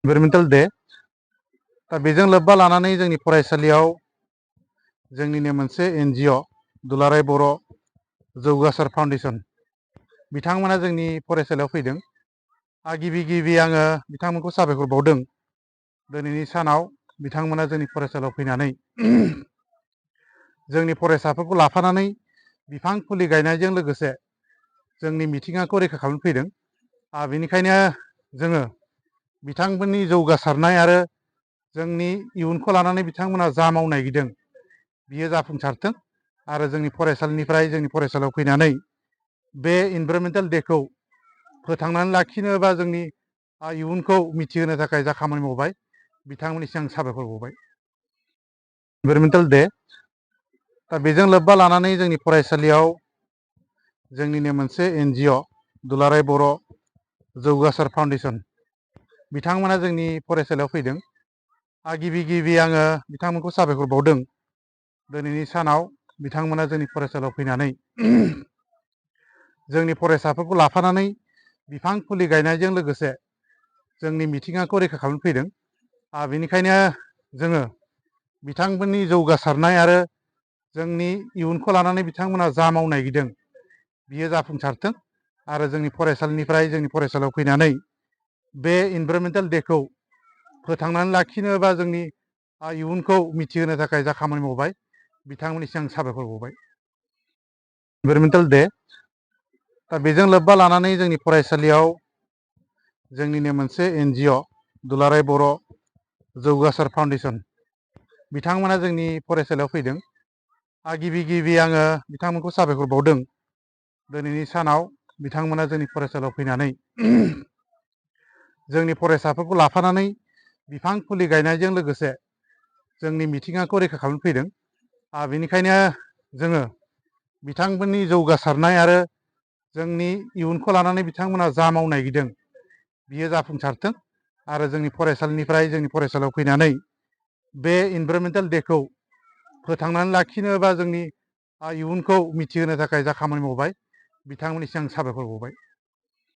Environmental day दा बेजों लोब्बा लानानै जोंनि फरायसालियाव जोंनिनो मोनसे एनजिअ दुलाराय बर' जौगासार फाउन्डेसन बिथांमोना जोंनि फरायसालियाव फैदों। गिबि आङो बिथांमोनखौ साबायखर बावदों। दिनैनि सानाव बिथांमोना जोंनि फरायसालियाव फैनानै जोंनि फरायसाफोरखौ लाफानानै बिफां फुलि गायनायजों लोगोसे जोंनि मिथिंगाखौ रैखा खालामनो फैदों। बेनिखायनो जोङो बिथांमोननि जौगासारनाय आरो जोंनि इयुनखौ लानानै बिथांमोना जा मावनो नागिरदों बियो जाफुंसारथों आरो जोंनि फरायसालिनिफ्राय जोंनि फरायसालियाव फैनानै बे इनभाइरमेन्टेल डेखौ फोथांनानै लाखिनो बा जोंनि इयुनखौ मिथिहोनो थाखाय जा खामानि मावबाय बिथांमोननिसिम आं साबायखर बावबाय। इनभाइरमेन्टेल डे दा बेजों लोब्बा लानानै जोंनि फरायसालियाव जोंनिनो मोनसे एनजिअ दुलाराय बर' जौगासार फाउन्डेसन बिथांमोना जोंनि फरायसालियाव फैदों। गिबि आङो बिथांमोनखौ साबायखर बावदों। दिनैनि सानाव बिथांमोना जोंनि फरायसालियाव फैनानै जोंनि फरायसाफोरखौ लाफानानै बिफां फुलि गायनायजों लोगोसे जोंनि मिथिंगाखौ रैखा खालामनो फैदों। बेनिखायनो जोङो बिथांमोननि जौगासारनाय आरो जोंनि इयुनखौ लानानै बिथांमोना जा मावनो नागिरदों बियो जाफुंसारथों आरो जोंनि फरायसालिनिफ्राय जोंनि फरायसालियाव फैनानै बे इनभाइरमेन्टेल डेखौ फोथांनानै लाखिनो बा जोंनि इयुनखौ मिथिहोनो थाखाय जा खामानि मावबाय बिथांमोननिसिम आं साबायखर बावबाय। इनभाइरमेन्टेल डे दा बेजों लोब्बा लानानै जोंनि फरायसालियाव जोंनिनो मोनसे एनजिअ दुलाराय बर' जौगासार फाउन्डेसन बिथांमोना जोंनि फरायसालियाव फैदों। गिबि आङो बिथांमोनखौ साबायखर बावदों। दिनैनि सानाव बिथांमोना जोंनि फरायसालियाव फैनानै जोंनि फरायसाफोरखौ लाफानानै बिफां फुलि गायनायजों लोगोसे जोंनि मिथिंगाखौ रैखा खालामनो फैदों। बेनिखायनो जोङो बिथांमोननि जौगासारनाय आरो जोंनि इयुनखौ लानानै बिथांमोना जा मावनो नागिरदों बियो जाफुंसारथों आरो जोंनि फरायसालिनिफ्राय जोंनि फरायसालियाव फैनानै बे इनभाइरमेन्टेल डेखौ फोथांनानै लाखिनो बा जोंनि इयुनखौ मिथिहोनो थाखाय जा खामानि मावबाय बिथांमोननिसिम आं साबायखर बावबाय।